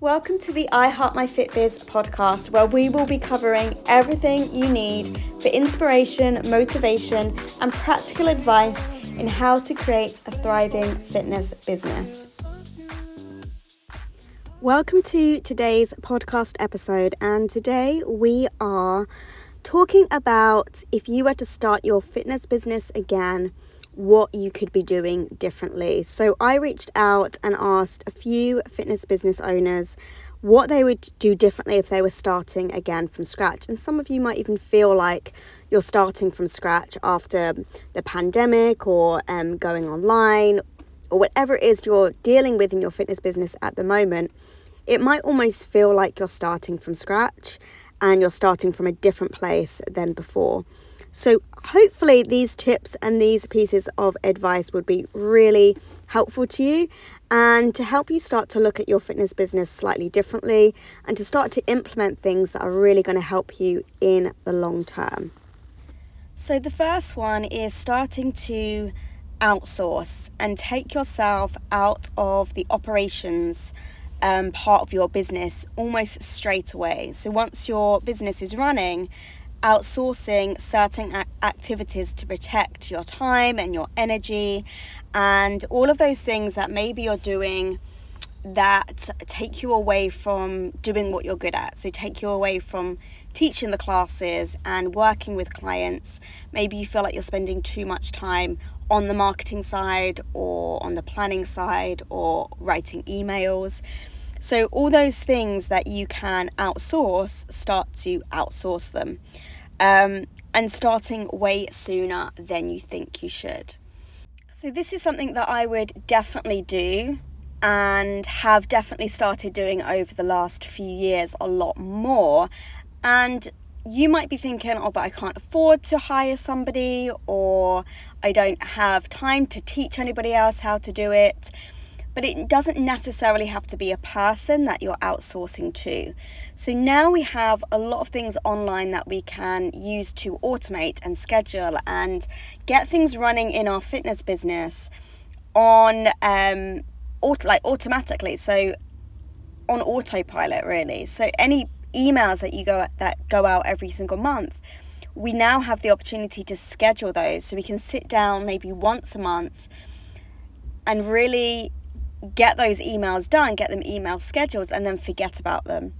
Welcome to the I Heart My FitBiz podcast, where we will be covering everything you need for inspiration, motivation, and practical advice in how to create a thriving fitness business. Welcome to today's podcast episode, and today we are talking about if you were to start your fitness business again, what you could be doing differently. So I reached out and asked a few fitness business owners what they would do differently if they were starting again from scratch. And some of you might even feel like you're starting from scratch after the pandemic or going online or whatever it is you're dealing with in your fitness business at the moment. It might almost feel like you're starting from scratch and you're starting from a different place than before. So hopefully these tips and these pieces of advice would be really helpful to you and to help you start to look at your fitness business slightly differently and to start to implement things that are really going to help you in the long term. So the first one is starting to outsource and take yourself out of the operations part of your business almost straight away. So once your business is running, outsourcing certain activities to protect your time and your energy and all of those things that maybe you're doing that take you away from doing what you're good at. So take you away from teaching the classes and working with clients. Maybe you feel like you're spending too much time on the marketing side or on the planning side or writing emails. So all those things that you can outsource, start to outsource them. And starting way sooner than you think you should. So this is something that I would definitely do and have definitely started doing over the last few years a lot more. And you might be thinking, oh, but I can't afford to hire somebody, or I don't have time to teach anybody else how to do it. But it doesn't necessarily have to be a person that you're outsourcing to. So now we have a lot of things online that we can use to automate and schedule and get things running in our fitness business on automatically. So on autopilot, really. So any emails that go out every single month, we now have the opportunity to schedule those. So we can sit down maybe once a month and really get those emails done, get them email scheduled, and then forget about them.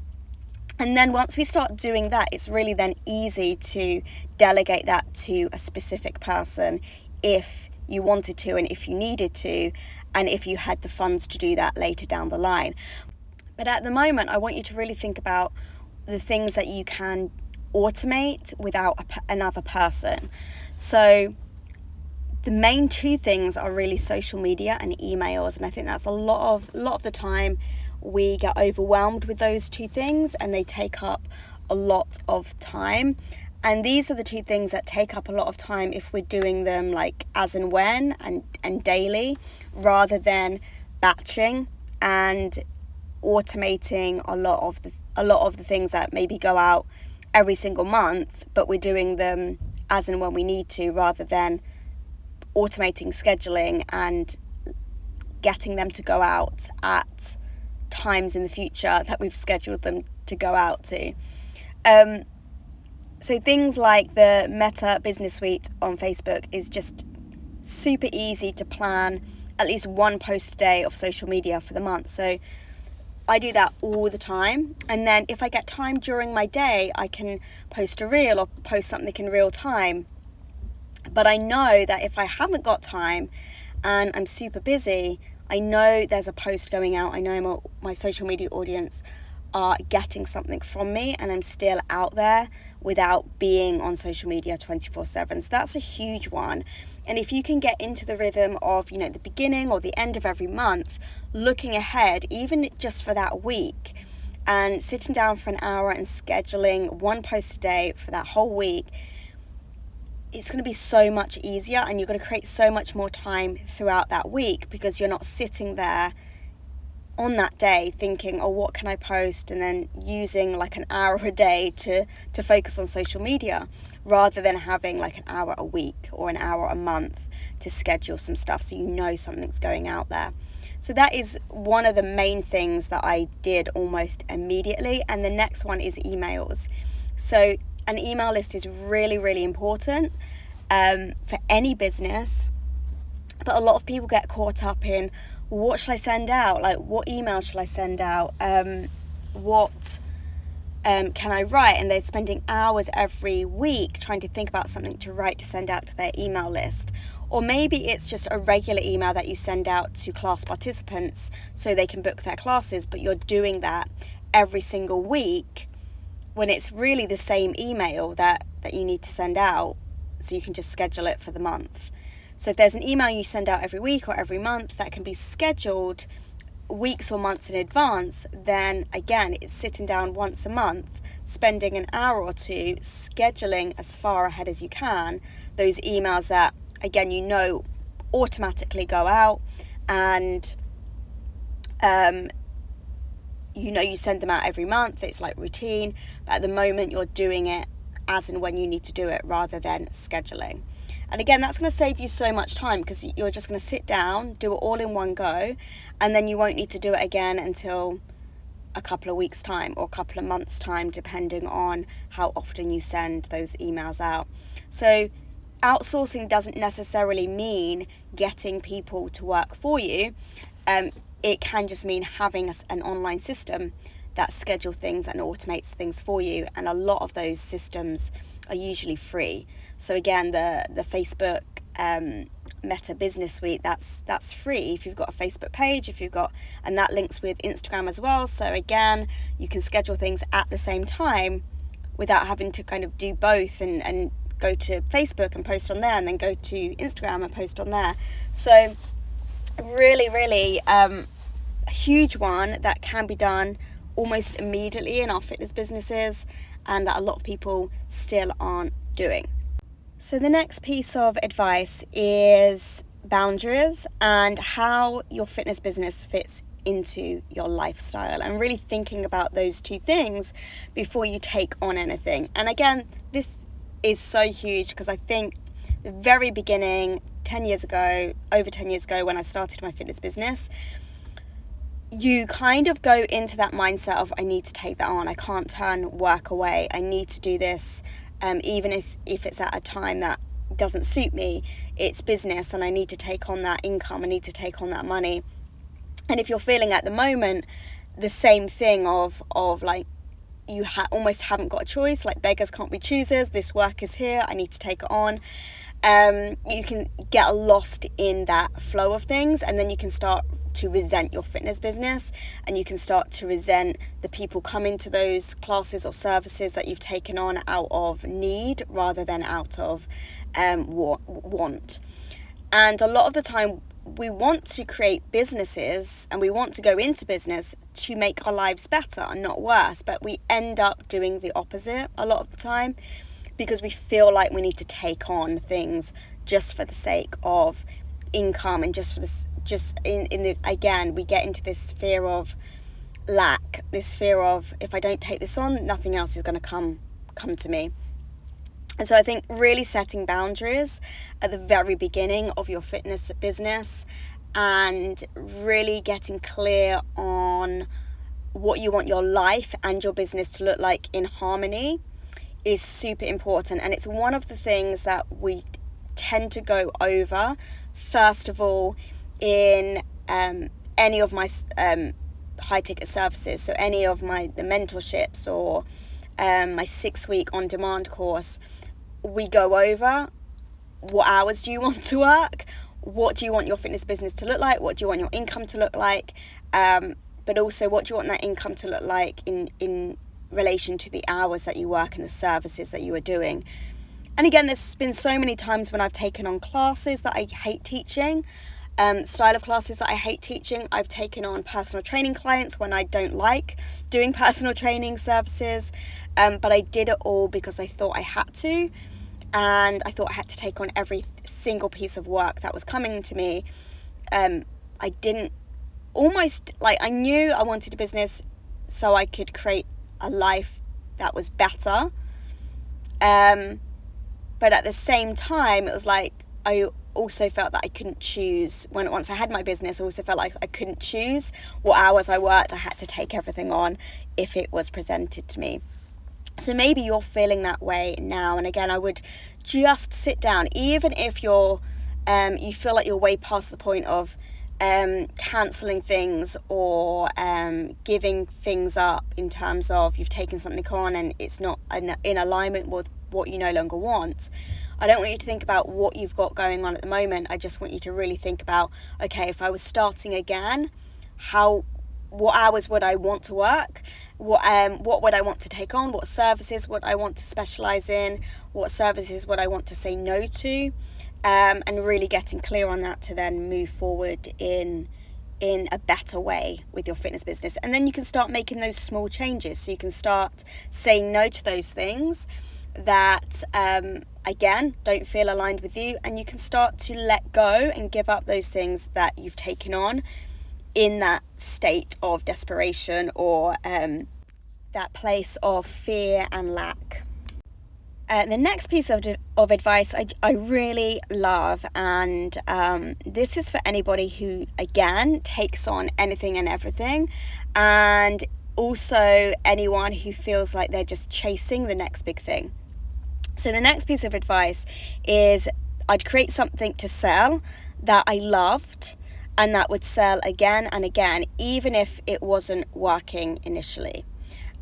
And then once we start doing that, it's really then easy to delegate that to a specific person if you wanted to and if you needed to, and if you had the funds to do that later down the line. But at the moment, I want you to really think about the things that you can automate without another person. So the main two things are really social media and emails, and I think that's a lot of the time we get overwhelmed with those two things and they take up a lot of time. And these are the two things that take up a lot of time if we're doing them like as and when and daily, rather than batching and automating a lot of the things that maybe go out every single month, but we're doing them as and when we need to, rather than automating scheduling and getting them to go out at times in the future that we've scheduled them to go out to. So things like the Meta Business Suite on Facebook is just super easy to plan at least one post a day of social media for the month. So I do that all the time. And then if I get time during my day, I can post a reel or post something in real time. But I know that if I haven't got time and I'm super busy, I know there's a post going out. I know my social media audience are getting something from me, and I'm still out there without being on social media 24/7. So that's a huge one. And if you can get into the rhythm of, the beginning or the end of every month, looking ahead, even just for that week, and sitting down for an hour and scheduling one post a day for that whole week, it's going to be so much easier, and you're going to create so much more time throughout that week, because you're not sitting there on that day thinking, oh, what can I post? And then using like an hour a day to focus on social media, rather than having like an hour a week or an hour a month to schedule some stuff so you know something's going out there. So that is one of the main things that I did almost immediately. And the next one is emails. So an email list is really, really important for any business. But a lot of people get caught up in, what should I send out? Like, what email should I send out? What can I write? And they're spending hours every week trying to think about something to write to send out to their email list. Or maybe it's just a regular email that you send out to class participants so they can book their classes, but you're doing that every single week when it's really the same email that you need to send out, so you can just schedule it for the month. So if there's an email you send out every week or every month that can be scheduled weeks or months in advance, then again, it's sitting down once a month, spending an hour or two, scheduling as far ahead as you can those emails that, again, automatically go out, and you send them out every month. It's like routine, but at the moment you're doing it as and when you need to do it rather than scheduling. And again, that's going to save you so much time, because you're just going to sit down, do it all in one go, and then you won't need to do it again until a couple of weeks' time or a couple of months' time, depending on how often you send those emails out. So outsourcing doesn't necessarily mean getting people to work for you. It can just mean having an online system that schedule things and automates things for you. And a lot of those systems are usually free. So again, the Facebook Meta Business Suite, that's free if you've got a Facebook page, and that links with Instagram as well. So again, you can schedule things at the same time without having to kind of do both and go to Facebook and post on there, and then go to Instagram and post on there. So really, really a huge one that can be done almost immediately in our fitness businesses, and that a lot of people still aren't doing. So the next piece of advice is boundaries and how your fitness business fits into your lifestyle, and really thinking about those two things before you take on anything. And again, this is so huge, because I think the very beginning, over 10 years ago when I started my fitness business, you kind of go into that mindset of, I need to take that on, I can't turn work away, I need to do this, even if it's at a time that doesn't suit me. It's business and I need to take on that income, I need to take on that money. And if you're feeling at the moment the same thing of like, you almost haven't got a choice, like beggars can't be choosers, this work is here, I need to take it on, you can get lost in that flow of things, and then you can start to resent your fitness business, and you can start to resent the people coming to those classes or services that you've taken on out of need rather than out of want. And a lot of the time we want to create businesses and we want to go into business to make our lives better and not worse, but we end up doing the opposite a lot of the time, because we feel like we need to take on things just for the sake of income, and again, we get into this fear of lack, this fear of, if I don't take this on, nothing else is going to come to me. And so I think really setting boundaries at the very beginning of your fitness business, and really getting clear on what you want your life and your business to look like in harmony is super important. And it's one of the things that we tend to go over, first of all, in any of my high ticket services. So any of the mentorships or my 6-week on demand course, we go over, what hours do you want to work? What do you want your fitness business to look like? What do you want your income to look like? But also, what do you want that income to look like in relation to the hours that you work and the services that you are doing? And again, there's been so many times when I've taken on classes that I hate teaching, style of classes that I hate teaching. I've taken on personal training clients when I don't like doing personal training services, but I did it all because I thought I had to, and I thought I had to take on every single piece of work that was coming to me. I didn't, I knew I wanted a business so I could create a life that was better, but at the same time, it was like I also felt that I couldn't choose. Once I had my business, I also felt like I couldn't choose what hours I worked. I had to take everything on if it was presented to me. So maybe you're feeling that way now. And again, I would just sit down, even if you feel like you're way past the point of cancelling things or giving things up, in terms of you've taken something on and it's not in alignment with what you no longer want. I don't want you to think about what you've got going on at the moment. I just want you to really think about, okay, if I was starting again, what hours would I want to work? What would I want to take on? What services would I want to specialize in? What services would I want to say no to? And really getting clear on that to then move forward in a better way with your fitness business. And then you can start making those small changes. So you can start saying no to those things that, again, don't feel aligned with you. And you can start to let go and give up those things that you've taken on in that state of desperation or that place of fear and lack. The next piece of advice I really love, and this is for anybody who, again, takes on anything and everything, and also anyone who feels like they're just chasing the next big thing. So the next piece of advice is I'd create something to sell that I loved and that would sell again and again, even if it wasn't working initially.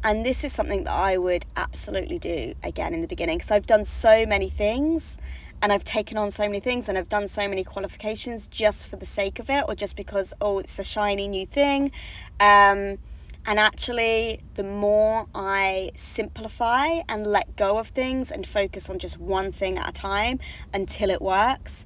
And this is something that I would absolutely do again in the beginning, because I've done so many things and I've taken on so many things and I've done so many qualifications just for the sake of it, or just because, it's a shiny new thing. And actually, the more I simplify and let go of things and focus on just one thing at a time until it works,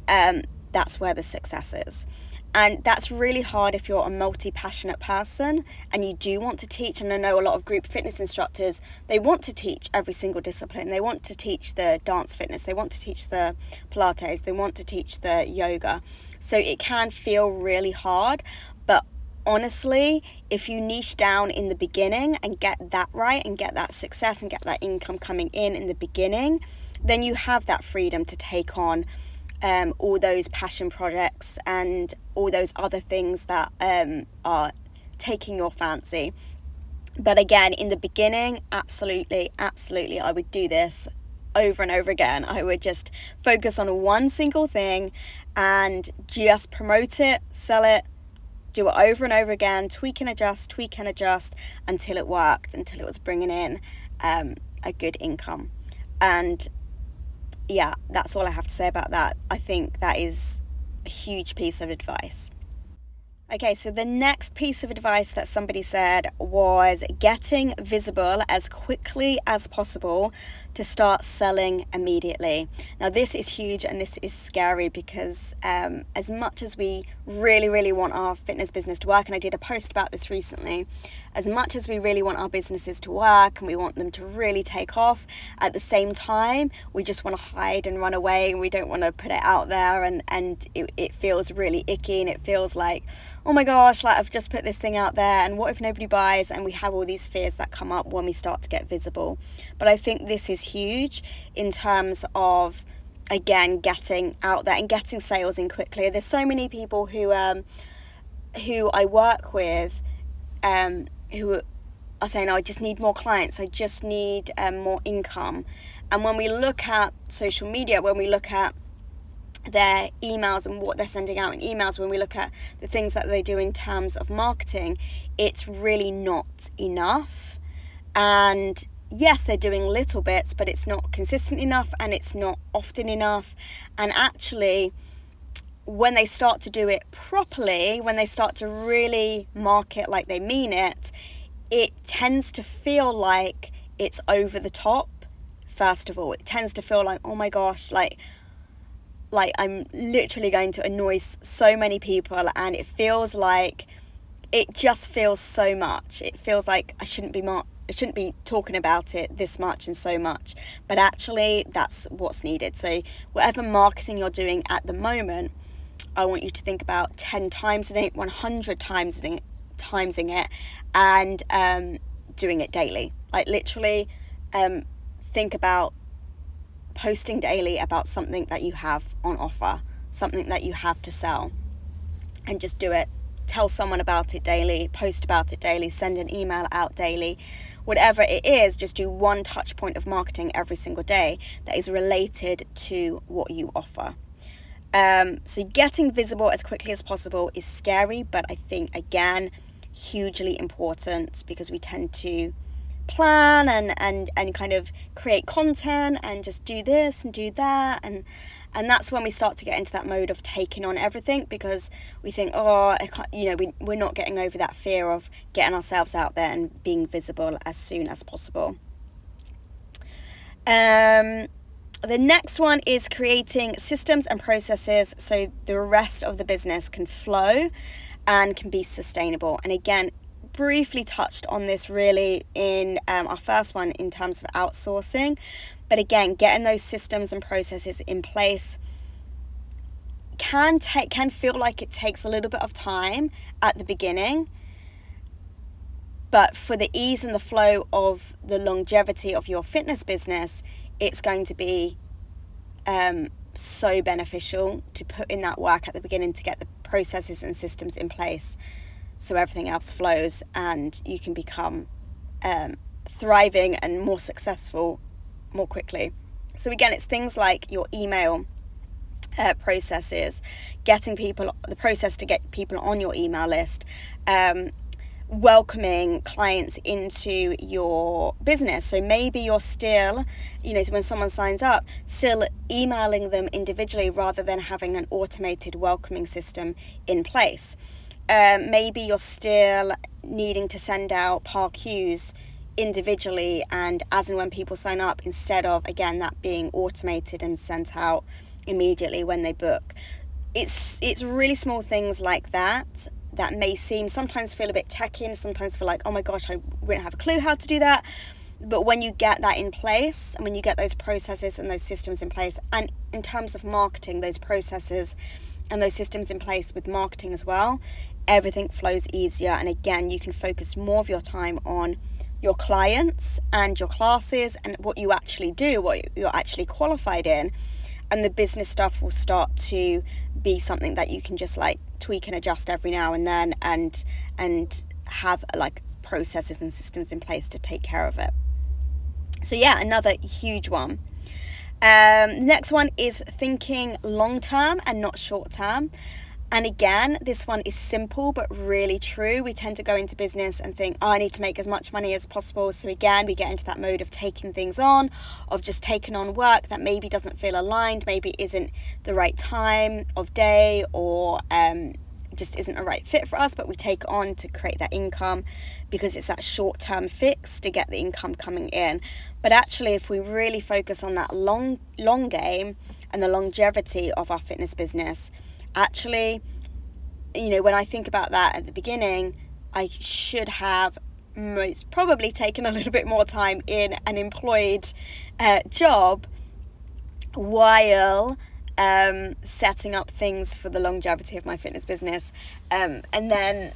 that's where the success is. And that's really hard if you're a multi-passionate person and you do want to teach. And I know a lot of group fitness instructors, they want to teach every single discipline. They want to teach the dance fitness. They want to teach the Pilates. They want to teach the yoga. So it can feel really hard. But honestly, if you niche down in the beginning and get that right and get that success and get that income coming in the beginning, then you have that freedom to take on all those passion projects and all those other things that are taking your fancy. But again, in the beginning, absolutely, I would do this over and over again. I would just focus on one single thing and just promote it, sell it, do it over and over again, tweak and adjust until it worked, until it was bringing in a good income. And yeah, that's all I have to say about that. I think that is a huge piece of advice. Okay, so the next piece of advice that somebody said was getting visible as quickly as possible to start selling immediately. Now, this is huge and this is scary because as much as we really, really want our fitness business to work, and I did a post about this recently, as much as we really want our businesses to work and we want them to really take off, at the same time, we just want to hide and run away and we don't want to put it out there, and it feels really icky and it feels like, oh my gosh, like I've just put this thing out there and what if nobody buys? And we have all these fears that come up when we start to get visible. But I think this is huge in terms of, again, getting out there and getting sales in quickly. There's so many people who I work with who are saying, I just need more clients, I just need more income. And when we look at social media, when we look at their emails and what they're sending out in emails, when we look at the things that they do in terms of marketing, it's really not enough. And yes, they're doing little bits, but it's not consistent enough and it's not often enough. And actually, when they start to do it properly, when they start to really market like they mean it, it tends to feel like it's over the top. First of all, it tends to feel like, oh my gosh, like I'm literally going to annoy so many people, and it feels like, it just feels so much. It feels like I shouldn't be talking about it this much and so much, but actually that's what's needed. So whatever marketing you're doing at the moment, I want you to think about 10 times it, 100 timesing it, and doing it daily. Like literally, think about posting daily about something that you have on offer. something that you have to sell, and just do it. Tell someone about it daily, post about it daily, send an email out daily. Whatever it is, just do one touch point of marketing every single day that is related to what you offer. So getting visible as quickly as possible is scary, but I think, again, hugely important, because we tend to plan and kind of create content and just do this and do that, and that's when we start to get into that mode of taking on everything, because we think, oh, I can't, we're not getting over that fear of getting ourselves out there and being visible as soon as possible. The next one is creating systems and processes so the rest of the business can flow and can be sustainable. And again, briefly touched on this really in our first one in terms of outsourcing. But again, getting those systems and processes in place can feel like it takes a little bit of time at the beginning. But for the ease and the flow of the longevity of your fitness business, it's going to be so beneficial to put in that work at the beginning to get the processes and systems in place so everything else flows and you can become thriving and more successful more quickly. So again, it's things like your email processes, the process to get people on your email list, welcoming clients into your business. So maybe you're still, when someone signs up, still emailing them individually rather than having an automated welcoming system in place. Maybe you're still needing to send out PARQs individually and as and when people sign up, instead of, again, that being automated and sent out immediately when they book. It's really small things like that may sometimes feel a bit techy, and sometimes feel like, oh my gosh, I wouldn't have a clue how to do that. But when you get that in place, and when you get those processes and those systems in place, and in terms of marketing, those processes and those systems in place with marketing as well, everything flows easier. And again, you can focus more of your time on your clients and your classes and what you actually do, what you're actually qualified in, and the business stuff will start to be something that you can just like tweak and adjust every now and then, and have like processes and systems in place to take care of it. So yeah, another huge one. The next one is thinking long term and not short term. And again, this one is simple but really true. We tend to go into business and think, I need to make as much money as possible. So again, we get into that mode of taking things on, of just taking on work that maybe doesn't feel aligned, maybe isn't the right time of day, or just isn't a right fit for us, but we take on to create that income because it's that short-term fix to get the income coming in. But actually, if we really focus on that long game and the longevity of our fitness business, actually, when I think about that at the beginning, I should have most probably taken a little bit more time in an employed job while setting up things for the longevity of my fitness business, and then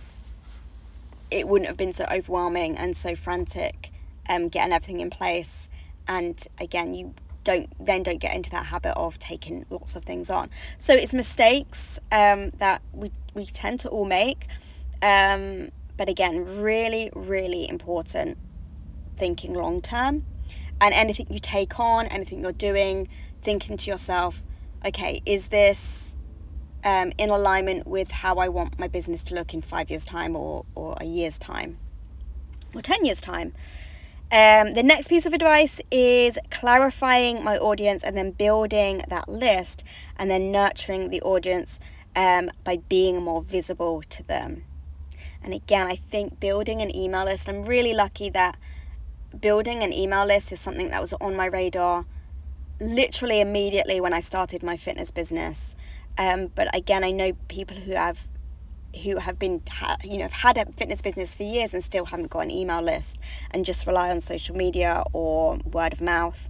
it wouldn't have been so overwhelming and so frantic getting everything in place. And again, you don't get into that habit of taking lots of things on. So it's mistakes that we tend to all make, but again, really, really important thinking long term. And anything you take on, anything you're doing, thinking to yourself, okay, is this in alignment with how I want my business to look in 5 years time, or a year's time, or 10 years time? The next piece of advice is clarifying my audience and then building that list and then nurturing the audience by being more visible to them. And again, I think building an email list, I'm really lucky that building an email list is something that was on my radar literally immediately when I started my fitness business. But again, I know people who have had a fitness business for years and still haven't got an email list and just rely on social media or word of mouth,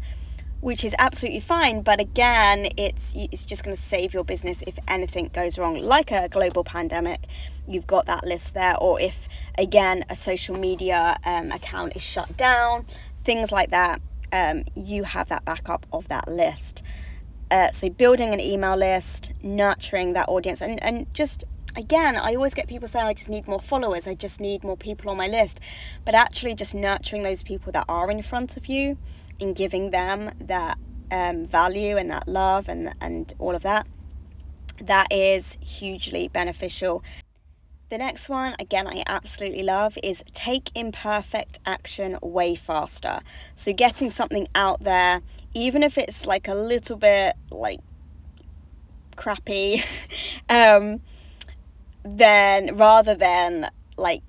which is absolutely fine. But again, it's just going to save your business if anything goes wrong, like a global pandemic. You've got that list there, or if again a social media account is shut down, things like that, you have that backup of that list. So building an email list, nurturing that audience, and just, again, I always get people saying, I just need more followers, I just need more people on my list. But actually just nurturing those people that are in front of you and giving them that value and that love and all of that, that is hugely beneficial. The next one, again, I absolutely love, is take imperfect action way faster. So getting something out there, even if it's like a little bit like crappy, then rather than like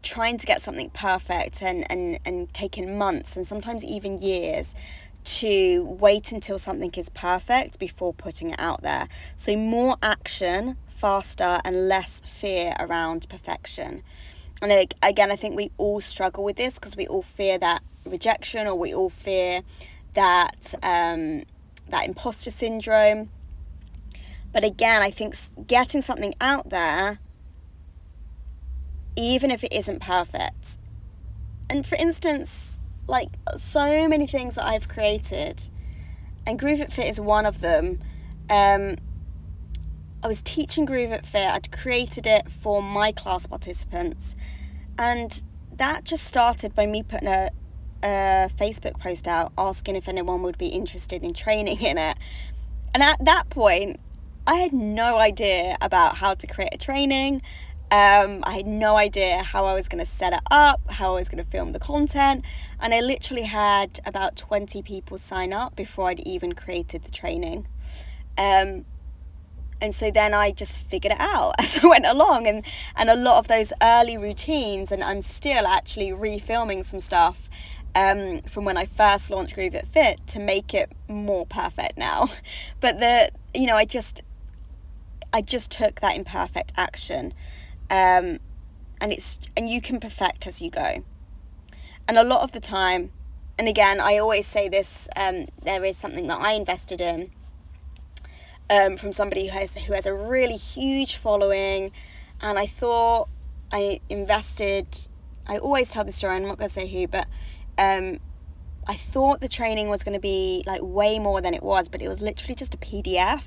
trying to get something perfect and taking months and sometimes even years to wait until something is perfect before putting it out there. So more action faster and less fear around perfection. And again, I think we all struggle with this because we all fear that rejection, or we all fear that that imposter syndrome. But again, I think getting something out there, even if it isn't perfect, and for instance, like so many things that I've created, and Groove It Fit is one of them. I was teaching Groove It Fit. I'd created it for my class participants, and that just started by me putting a Facebook post out asking if anyone would be interested in training in it. And at that point, I had no idea about how to create a training. I had no idea how I was going to set it up, how I was going to film the content, and I literally had about 20 people sign up before I'd even created the training. And so then I just figured it out as I went along, and a lot of those early routines, and I'm still actually refilming some stuff from when I first launched Groove It Fit to make it more perfect now. But I just took that imperfect action, and you can perfect as you go. And a lot of the time, and again, I always say this, there is something that I invested in from somebody who has a really huge following, and I thought I always tell this story, I'm not going to say who, but I thought the training was going to be like way more than it was, but it was literally just a PDF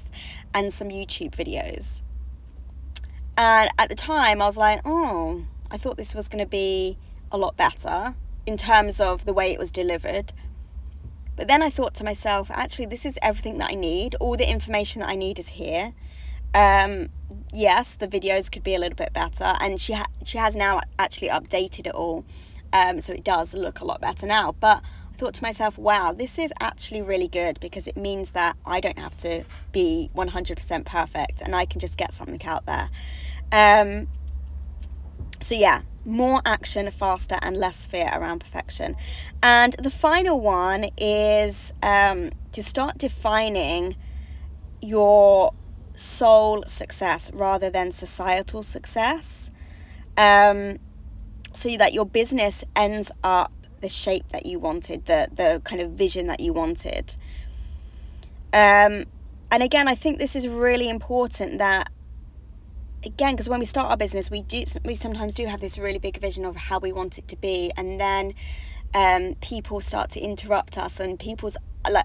and some YouTube videos. And at the time I was like, I thought this was going to be a lot better in terms of the way it was delivered. But then I thought to myself, actually, this is everything that I need. All the information that I need is here. Yes, the videos could be a little bit better. And she has now actually updated it all. So it does look a lot better now. But I thought to myself, wow, this is actually really good, because it means that I don't have to be 100% perfect and I can just get something out there. So yeah, more action faster and less fear around perfection. And the final one is to start defining your soul success rather than societal success, so that your business ends up the shape that you wanted, the kind of vision that you wanted. And again, I think this is really important, that again, because when we start our business, we sometimes do have this really big vision of how we want it to be, and then people start to interrupt us, and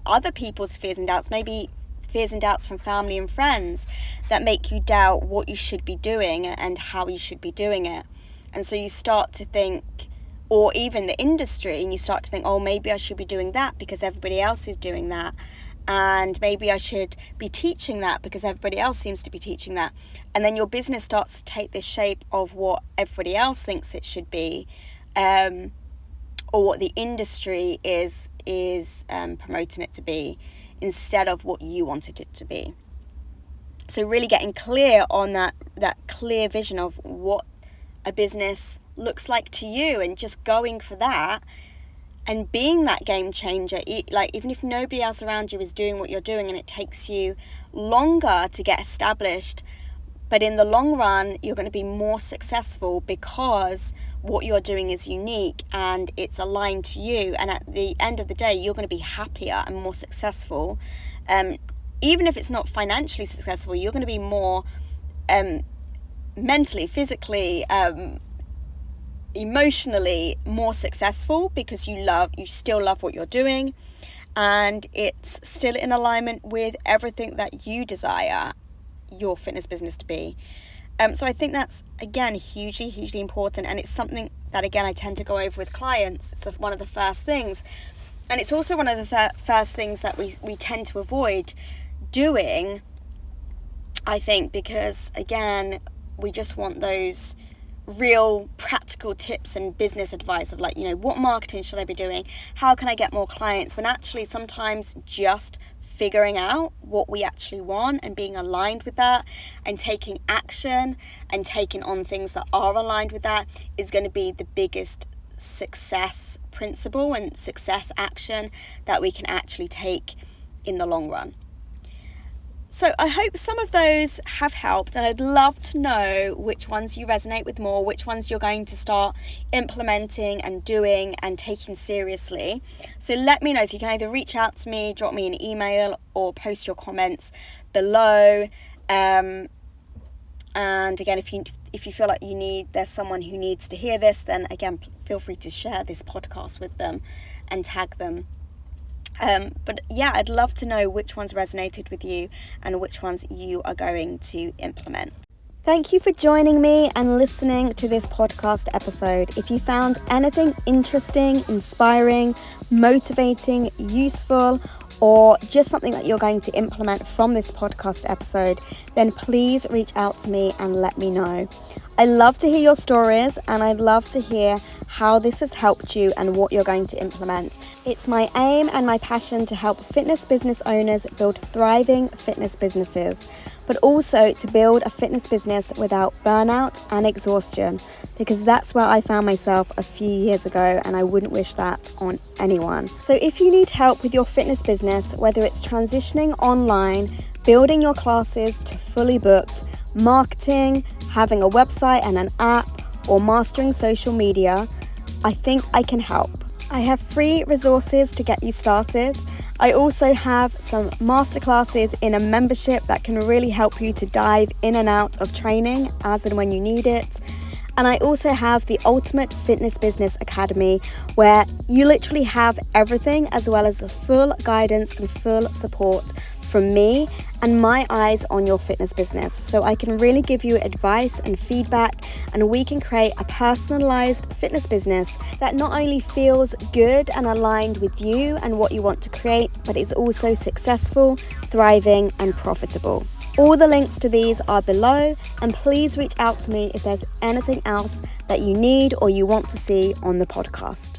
other people's fears and doubts, maybe fears and doubts from family and friends, that make you doubt what you should be doing and how you should be doing it. And so you start to think, or even the industry, and you start to think, oh, maybe I should be doing that because everybody else is doing that. And maybe I should be teaching that because everybody else seems to be teaching that. And then your business starts to take this shape of what everybody else thinks it should be, or what the industry is promoting it to be, instead of what you wanted it to be. So really getting clear on that clear vision of what a business looks like to you, and just going for that. And being that game changer, even if nobody else around you is doing what you're doing, and it takes you longer to get established, but in the long run, you're going to be more successful because what you're doing is unique and it's aligned to you. And at the end of the day, you're going to be happier and more successful. Even if it's not financially successful, you're going to be more mentally, physically, emotionally more successful, because you still love what you're doing, and it's still in alignment with everything that you desire your fitness business to be. So I think that's, again, hugely important, and it's something that, again, I tend to go over with clients. It's one of the first things, and it's also one of the first things that we tend to avoid doing, I think, because, again, we just want those real practical tips and business advice of, like, what marketing should I be doing? How can I get more clients? When actually sometimes just figuring out what we actually want and being aligned with that and taking action and taking on things that are aligned with that is going to be the biggest success principle and success action that we can actually take in the long run. So I hope some of those have helped, and I'd love to know which ones you resonate with more, which ones you're going to start implementing and doing and taking seriously. So let me know. So you can either reach out to me, drop me an email, or post your comments below. And again, if you feel like there's someone who needs to hear this, then again, feel free to share this podcast with them and tag them. But yeah, I'd love to know which ones resonated with you and which ones you are going to implement. Thank you for joining me and listening to this podcast episode. If you found anything interesting, inspiring, motivating, useful, or just something that you're going to implement from this podcast episode, then please reach out to me and let me know. I love to hear your stories, and I'd love to hear how this has helped you and what you're going to implement. It's my aim and my passion to help fitness business owners build thriving fitness businesses, but also to build a fitness business without burnout and exhaustion, because that's where I found myself a few years ago, and I wouldn't wish that on anyone. So if you need help with your fitness business, whether it's transitioning online, building your classes to fully booked, marketing, having a website and an app, or mastering social media, I think I can help. I have free resources to get you started. I also have some masterclasses in a membership that can really help you to dive in and out of training as and when you need it. And I also have the Ultimate Fitness Business Academy, where you literally have everything, as well as full guidance and full support from me and my eyes on your fitness business. So I can really give you advice and feedback, and we can create a personalized fitness business that not only feels good and aligned with you and what you want to create, but is also successful, thriving, and profitable. All the links to these are below, and please reach out to me if there's anything else that you need or you want to see on the podcast.